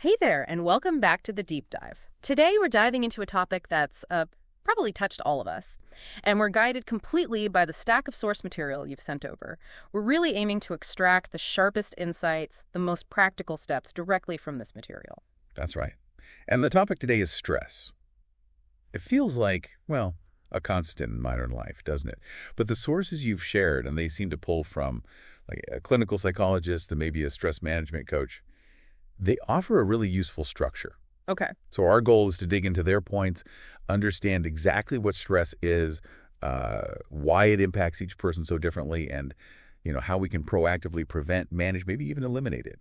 Hey there, and welcome back to the Deep Dive. Today, we're diving into a topic that's probably touched all of us, and we're guided completely by the stack of source material you've sent over. We're really aiming to extract the sharpest insights, the most practical steps directly from this material. That's right. And the topic today is stress. It feels like, well, a constant in modern life, doesn't it? But the sources you've shared, and they seem to pull from like a clinical psychologist to maybe a stress management coach, they offer a really useful structure. Okay. So our goal is to dig into their points, understand exactly what stress is, why it impacts each person so differently, and how we can proactively prevent, manage, maybe even eliminate it,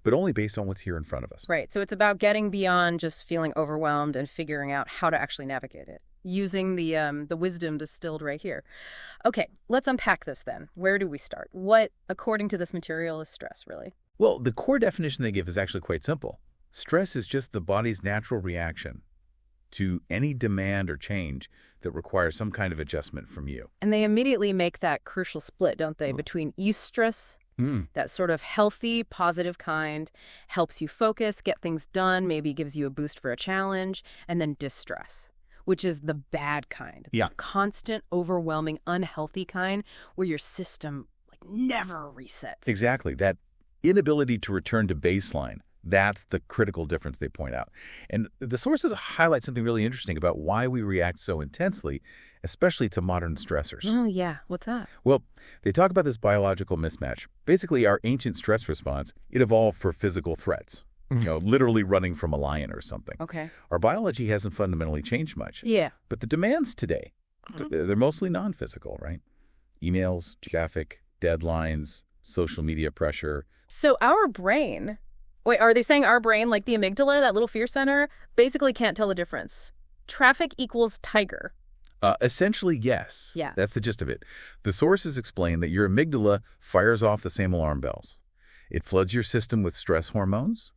but only based on what's here in front of us. Right. So it's about getting beyond just feeling overwhelmed and figuring out how to actually navigate it, using the wisdom distilled right here. Okay, let's unpack this then. Where do we start? What, according to this material, is stress, really? Well, the core definition they give is actually quite simple. Stress is just the body's natural reaction to any demand or change that requires some kind of adjustment from you. And they immediately make that crucial split, don't they, between eustress, that sort of healthy, positive kind, helps you focus, get things done, maybe gives you a boost for a challenge, and then distress, which is the bad kind, Yeah. the constant, overwhelming, unhealthy kind where your system never resets. Exactly. That inability to return to baseline, that's the critical difference they point out. And the sources highlight something really interesting about why we react so intensely, especially to modern stressors. Oh, yeah. What's that? Well, they talk about this biological mismatch. Basically, our ancient stress response, it evolved for physical threats, literally running from a lion or something. Okay. Our biology hasn't fundamentally changed much. Yeah. But the demands today, they're mostly non-physical, right? Emails, traffic, deadlines, social media pressure. So our brain, wait, are they saying our brain, like the amygdala, that little fear center, basically can't tell the difference? Traffic equals tiger. Essentially, yes. Yeah. That's the gist of it. The sources explain that your amygdala fires off the same alarm bells. It floods your system with stress hormones.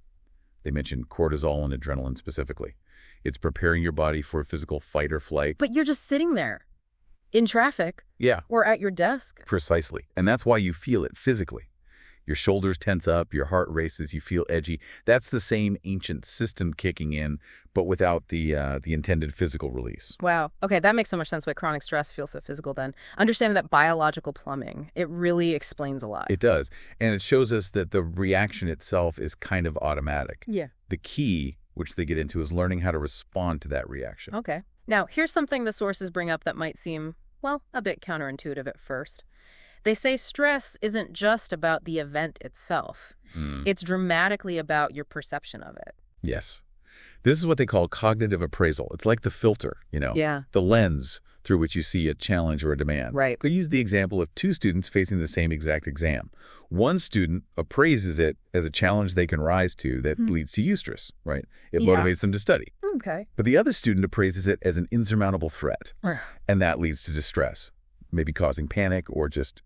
They mention cortisol and adrenaline specifically. It's preparing your body for physical fight or flight. But you're just sitting there in traffic. Yeah. Or at your desk. Precisely. And that's why you feel it physically. Your shoulders tense up, your heart races, you feel edgy. That's the same ancient system kicking in, but without the intended physical release. Wow. Okay, that makes so much sense why chronic stress feels so physical then. Understanding that biological plumbing, it really explains a lot. It does. And it shows us that the reaction itself is kind of automatic. Yeah. The key, which they get into, is learning how to respond to that reaction. Okay. Now, here's something the sources bring up that might seem, well, a bit counterintuitive at first. They say stress isn't just about the event itself. It's dramatically about your perception of it. Yes. This is what they call cognitive appraisal. It's like the filter, Yeah. the lens through which you see a challenge or a demand. Right. We use the example of two students facing the same exact exam. One student appraises it as a challenge they can rise to that leads to eustress, right? It Yeah. motivates them to study. Okay. But the other student appraises it as an insurmountable threat, and that leads to distress, maybe causing panic or just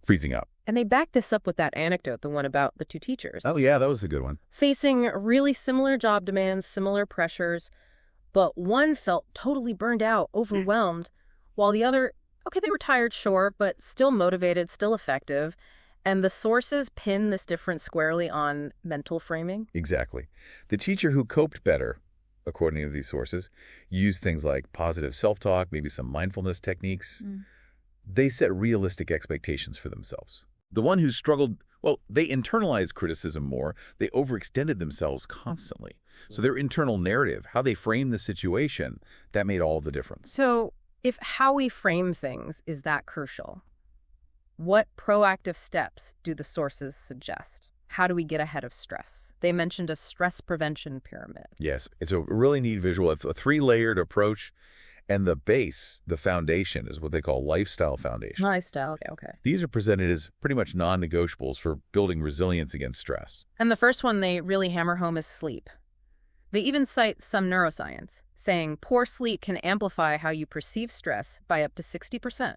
freezing up. And they back this up with that anecdote, the one about the two teachers. Oh, yeah, that was a good one. Facing really similar job demands, similar pressures, but one felt totally burned out, overwhelmed, while the other, okay, they were tired, sure, but still motivated, still effective. And the sources pin this difference squarely on mental framing. Exactly. The teacher who coped better, according to these sources, used things like positive self-talk, maybe some mindfulness techniques. They set realistic expectations for themselves. The one who struggled, well, they internalized criticism more. They overextended themselves constantly. So their internal narrative, how they framed the situation, that made all the difference. So if how we frame things is that crucial, what proactive steps do the sources suggest? How do we get ahead of stress? They mentioned a stress prevention pyramid. Yes, it's a really neat visual, a three-layered approach. And the base, the foundation, is what they call lifestyle foundation. Lifestyle, okay. These are presented as pretty much non-negotiables for building resilience against stress. And the first one they really hammer home is sleep. They even cite some neuroscience, saying poor sleep can amplify how you perceive stress by up to 60%.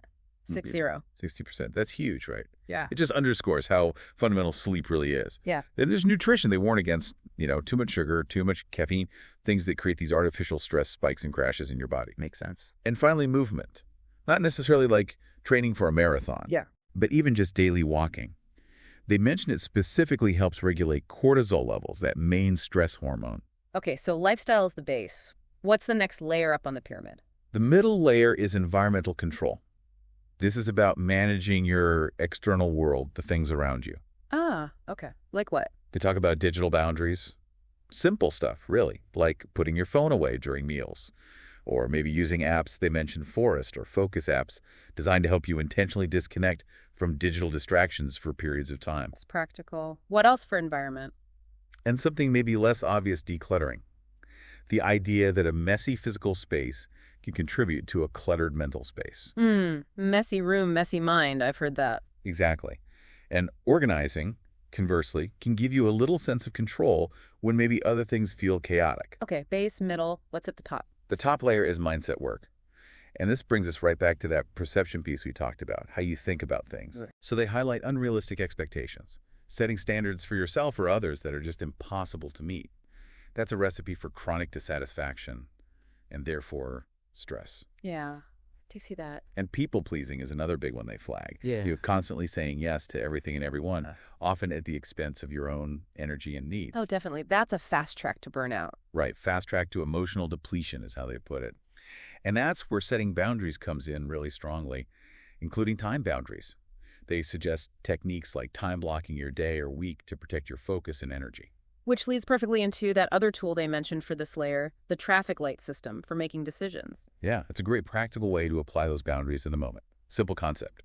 60. 60%. That's huge, right? Yeah. It just underscores how fundamental sleep really is. Yeah. Then there's nutrition. They warn against, too much sugar, too much caffeine, things that create these artificial stress spikes and crashes in your body. Makes sense. And finally, movement. Not necessarily like training for a marathon. Yeah. But even just daily walking. They mention it specifically helps regulate cortisol levels, that main stress hormone. Okay, so lifestyle is the base. What's the next layer up on the pyramid? The middle layer is environmental control. This is about managing your external world, the things around you. Ah, okay. Like what? They talk about digital boundaries. Simple stuff, really, like putting your phone away during meals. Or maybe using apps, they mention Forest or Focus apps, designed to help you intentionally disconnect from digital distractions for periods of time. It's practical. What else for environment? And something maybe less obvious, decluttering. The idea that a messy physical space can contribute to a cluttered mental space. Messy room, messy mind. I've heard that. Exactly. And organizing, conversely, can give you a little sense of control when maybe other things feel chaotic. Okay, base, middle. What's at the top? The top layer is mindset work. And this brings us right back to that perception piece we talked about, how you think about things. Right. So they highlight unrealistic expectations, setting standards for yourself or others that are just impossible to meet. That's a recipe for chronic dissatisfaction and therefore stress. Yeah, do you see that? And people-pleasing is another big one they flag. Yeah. You're constantly saying yes to everything and everyone, often at the expense of your own energy and needs. Oh, definitely. That's a fast track to burnout. Right, fast track to emotional depletion is how they put it. And that's where setting boundaries comes in really strongly, including time boundaries. They suggest techniques like time blocking your day or week to protect your focus and energy. Which leads perfectly into that other tool they mentioned for this layer, the traffic light system for making decisions. Yeah, it's a great practical way to apply those boundaries in the moment. Simple concept.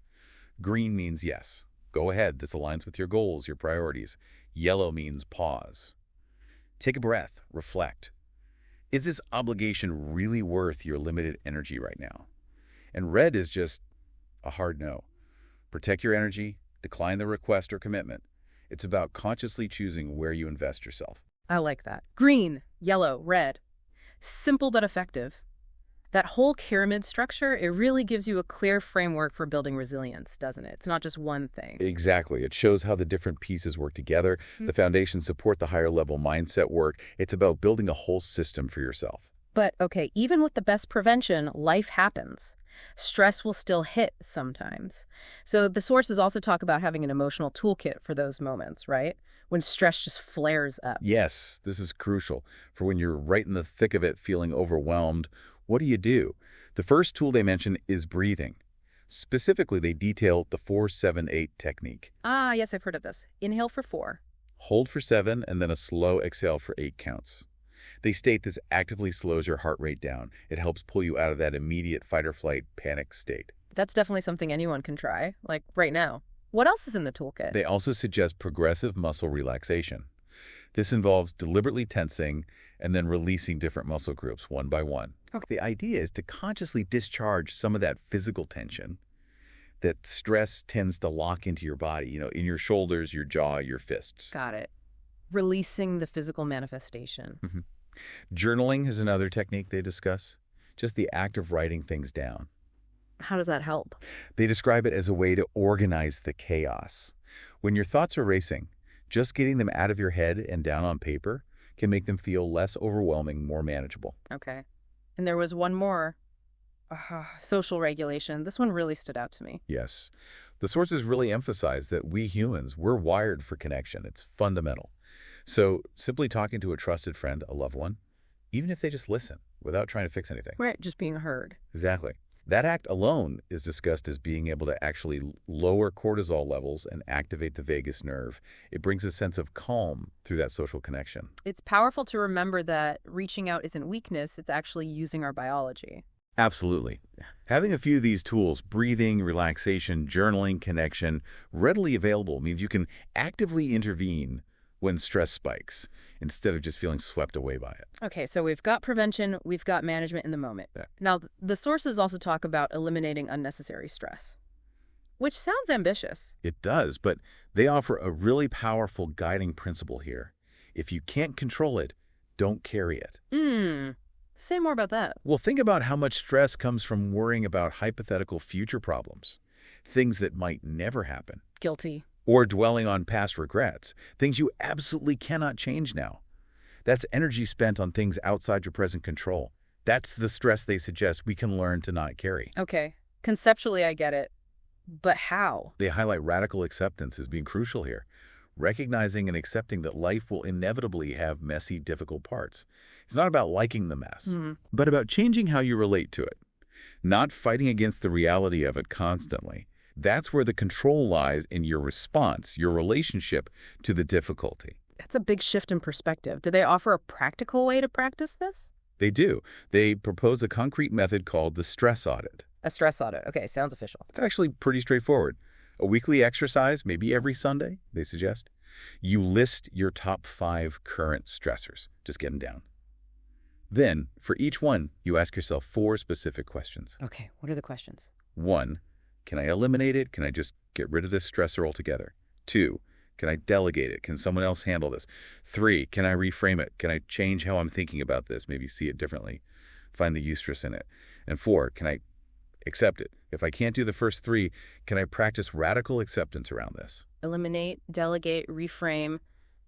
Green means yes. Go ahead. This aligns with your goals, your priorities. Yellow means pause. Take a breath. Reflect. Is this obligation really worth your limited energy right now? And red is just a hard no. Protect your energy. Decline the request or commitment. It's about consciously choosing where you invest yourself. I like that. Green, yellow, red. Simple but effective. That whole pyramid structure, it really gives you a clear framework for building resilience, doesn't it? It's not just one thing. Exactly. It shows how the different pieces work together. The foundations support the higher level mindset work. It's about building a whole system for yourself. But, okay, even with the best prevention, life happens. Stress will still hit sometimes. So the sources also talk about having an emotional toolkit for those moments, right? When stress just flares up. Yes, this is crucial. For when you're right in the thick of it, feeling overwhelmed, what do? The first tool they mention is breathing. Specifically, they detail the 4-7-8 technique. Ah, yes, I've heard of this. Inhale for 4. Hold for 7 and then a slow exhale for 8 counts. They state this actively slows your heart rate down. It helps pull you out of that immediate fight-or-flight panic state. That's definitely something anyone can try, like right now. What else is in the toolkit? They also suggest progressive muscle relaxation. This involves deliberately tensing and then releasing different muscle groups one by one. Okay. The idea is to consciously discharge some of that physical tension that stress tends to lock into your body, in your shoulders, your jaw, your fists. Got it. Releasing the physical manifestation. Journaling is another technique they discuss, just the act of writing things down. How does that help? They describe it as a way to organize the chaos. When your thoughts are racing, just getting them out of your head and down on paper can make them feel less overwhelming, more manageable. Okay. And there was one more. Social regulation. This one really stood out to me. Yes. The sources really emphasize that we humans, we're wired for connection. It's fundamental. So simply talking to a trusted friend, a loved one, even if they just listen without trying to fix anything. Right, just being heard. Exactly. That act alone is discussed as being able to actually lower cortisol levels and activate the vagus nerve. It brings a sense of calm through that social connection. It's powerful to remember that reaching out isn't weakness, it's actually using our biology. Absolutely. Having a few of these tools, breathing, relaxation, journaling, connection, readily available means you can actively intervene when stress spikes instead of just feeling swept away by it. Okay, so we've got prevention, we've got management in the moment. Yeah. Now, the sources also talk about eliminating unnecessary stress, which sounds ambitious. It does, but they offer a really powerful guiding principle here. If you can't control it, don't carry it. Say more about that. Well, think about how much stress comes from worrying about hypothetical future problems, things that might never happen. Guilty. Or dwelling on past regrets, things you absolutely cannot change now. That's energy spent on things outside your present control. That's the stress they suggest we can learn to not carry. Okay, conceptually I get it. But how? They highlight radical acceptance as being crucial here, recognizing and accepting that life will inevitably have messy, difficult parts. It's not about liking the mess, but about changing how you relate to it, not fighting against the reality of it constantly. That's where the control lies in your response, your relationship to the difficulty. That's a big shift in perspective. Do they offer a practical way to practice this? They do. They propose a concrete method called the stress audit. A stress audit. Okay, sounds official. It's actually pretty straightforward. A weekly exercise, maybe every Sunday, they suggest. You list your top 5 current stressors. Just get them down. Then, for each one, you ask yourself 4 specific questions. Okay, what are the questions? 1, can I eliminate it? Can I just get rid of this stressor altogether? 2, can I delegate it? Can someone else handle this? 3, can I reframe it? Can I change how I'm thinking about this? Maybe see it differently. Find the eustress in it. And 4, can I accept it? If I can't do the first 3, can I practice radical acceptance around this? Eliminate, delegate, reframe,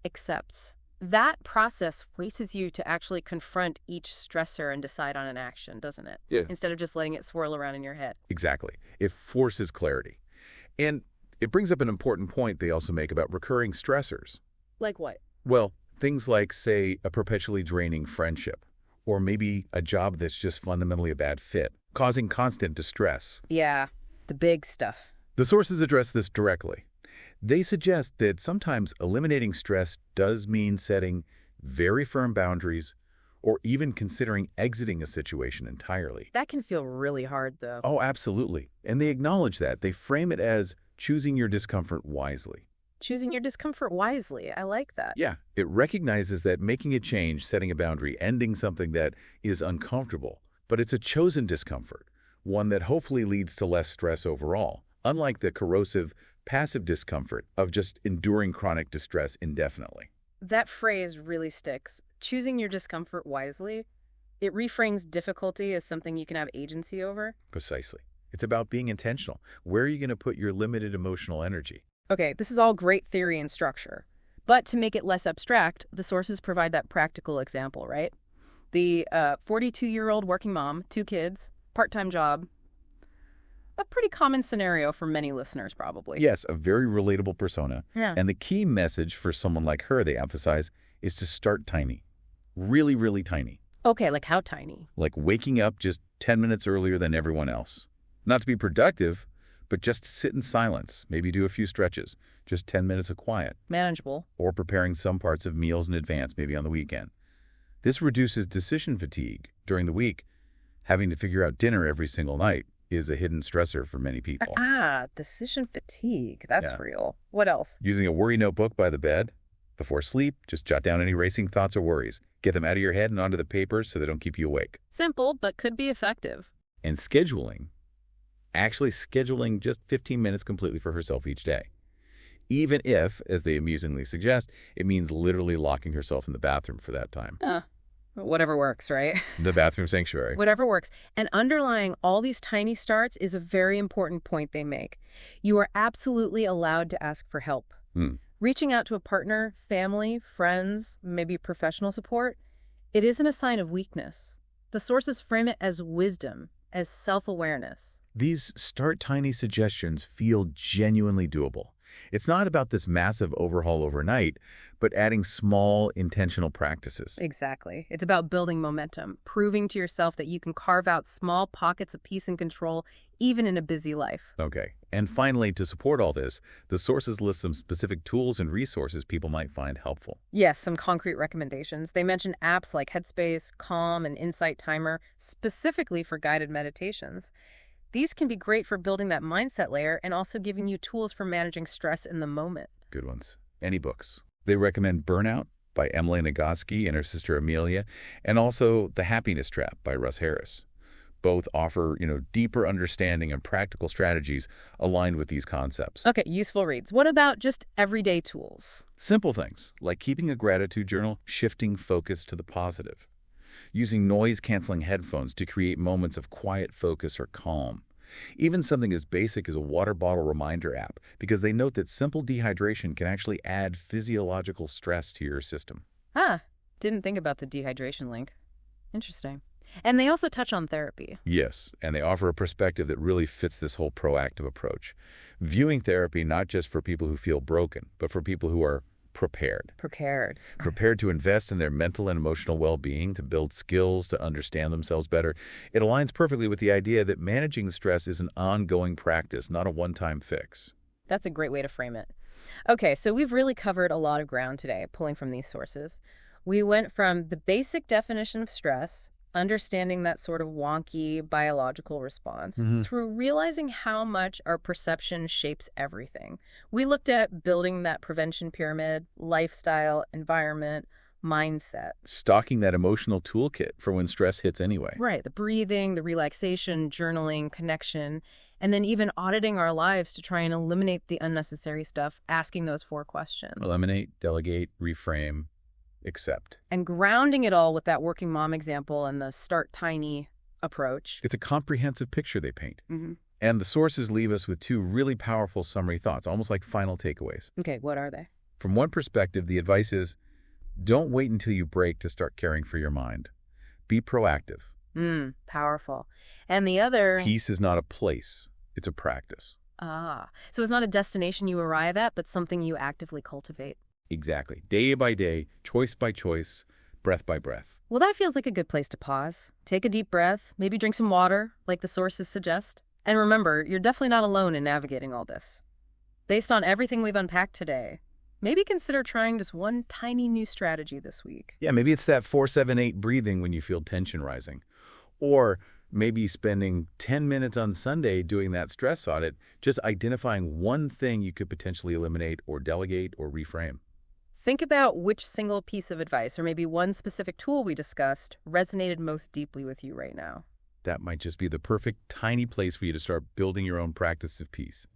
accepts. That process forces you to actually confront each stressor and decide on an action, doesn't it? Yeah. Instead of just letting it swirl around in your head. Exactly. It forces clarity. And it brings up an important point they also make about recurring stressors. Like what? Well, things like, say, a perpetually draining friendship, or maybe a job that's just fundamentally a bad fit, causing constant distress. Yeah, the big stuff. The sources address this directly. They suggest that sometimes eliminating stress does mean setting very firm boundaries or even considering exiting a situation entirely. That can feel really hard, though. Oh, absolutely. And they acknowledge that. They frame it as choosing your discomfort wisely. Choosing your discomfort wisely. I like that. Yeah, it recognizes that making a change, setting a boundary, ending something that is uncomfortable, but it's a chosen discomfort, one that hopefully leads to less stress overall, unlike the corrosive, passive discomfort of just enduring chronic distress indefinitely. That phrase really sticks. Choosing your discomfort wisely. It reframes difficulty as something you can have agency over. Precisely. It's about being intentional. Where are you going to put your limited emotional energy? Okay, this is all great theory and structure. But to make it less abstract, the sources provide that practical example, right? The 42-year-old working mom, 2 kids, part-time job. A pretty common scenario for many listeners, probably. Yes, a very relatable persona. Yeah. And the key message for someone like her, they emphasize, is to start tiny. Really, really tiny. Okay, like how tiny? Like waking up just 10 minutes earlier than everyone else. Not to be productive, but just sit in silence, maybe do a few stretches, just 10 minutes of quiet. Manageable. Or preparing some parts of meals in advance, maybe on the weekend. This reduces decision fatigue during the week. Having to figure out dinner every single night is a hidden stressor for many people. Decision fatigue. That's Yeah. real. What else? Using a worry notebook by the bed. Before sleep, just jot down any racing thoughts or worries. Get them out of your head and onto the paper so they don't keep you awake. Simple, but could be effective. And scheduling. Actually scheduling just 15 minutes completely for herself each day. Even if, as they amusingly suggest, it means literally locking herself in the bathroom for that time. Whatever works, right? The bathroom sanctuary. Whatever works. And underlying all these tiny starts is a very important point they make. You are absolutely allowed to ask for help. Reaching out to a partner, family, friends, maybe professional support, it isn't a sign of weakness. The sources frame it as wisdom, as self-awareness. These start tiny suggestions feel genuinely doable. It's not about this massive overhaul overnight, but adding small, intentional practices. Exactly. It's about building momentum, proving to yourself that you can carve out small pockets of peace and control, even in a busy life. Okay. And finally, to support all this, the sources list some specific tools and resources people might find helpful. Yes, some concrete recommendations. They mention apps like Headspace, Calm, and Insight Timer, specifically for guided meditations. These can be great for building that mindset layer and also giving you tools for managing stress in the moment. Good ones. Any books? They recommend Burnout by Emily Nagoski and her sister Amelia, and also The Happiness Trap by Russ Harris. Both offer, deeper understanding and practical strategies aligned with these concepts. Okay, useful reads. What about just everyday tools? Simple things, like keeping a gratitude journal, shifting focus to the positive. Using noise-canceling headphones to create moments of quiet focus or calm. Even something as basic as a water bottle reminder app, because they note that simple dehydration can actually add physiological stress to your system. Didn't think about the dehydration link. Interesting. And they also touch on therapy. Yes, and they offer a perspective that really fits this whole proactive approach. Viewing therapy not just for people who feel broken, but for people who are prepared. Prepared to invest in their mental and emotional well-being, to build skills, to understand themselves better. It aligns perfectly with the idea that managing stress is an ongoing practice, not a one-time fix. That's a great way to frame it. Okay, so we've really covered a lot of ground today, pulling from these sources. We went from the basic definition of stress, understanding that sort of wonky biological response, through realizing how much our perception shapes everything. We looked at building that prevention pyramid, lifestyle, environment, mindset. Stocking that emotional toolkit for when stress hits anyway. Right, the breathing, the relaxation, journaling, connection, and then even auditing our lives to try and eliminate the unnecessary stuff, asking those 4 questions. Eliminate, delegate, reframe, accept. And grounding it all with that working mom example and the start tiny approach. It's a comprehensive picture they paint. And the sources leave us with 2 really powerful summary thoughts, almost like final takeaways. Okay, what are they? From one perspective, the advice is, don't wait until you break to start caring for your mind. Be proactive. Powerful. And the other... Peace is not a place. It's a practice. So it's not a destination you arrive at, but something you actively cultivate. Exactly. Day by day, choice by choice, breath by breath. Well, that feels like a good place to pause. Take a deep breath, maybe drink some water, like the sources suggest. And remember, you're definitely not alone in navigating all this. Based on everything we've unpacked today, maybe consider trying just one tiny new strategy this week. Yeah, maybe it's that 4-7-8 breathing when you feel tension rising. Or maybe spending 10 minutes on Sunday doing that stress audit, just identifying one thing you could potentially eliminate or delegate or reframe. Think about which single piece of advice, or maybe one specific tool we discussed, resonated most deeply with you right now. That might just be the perfect tiny place for you to start building your own practice of peace.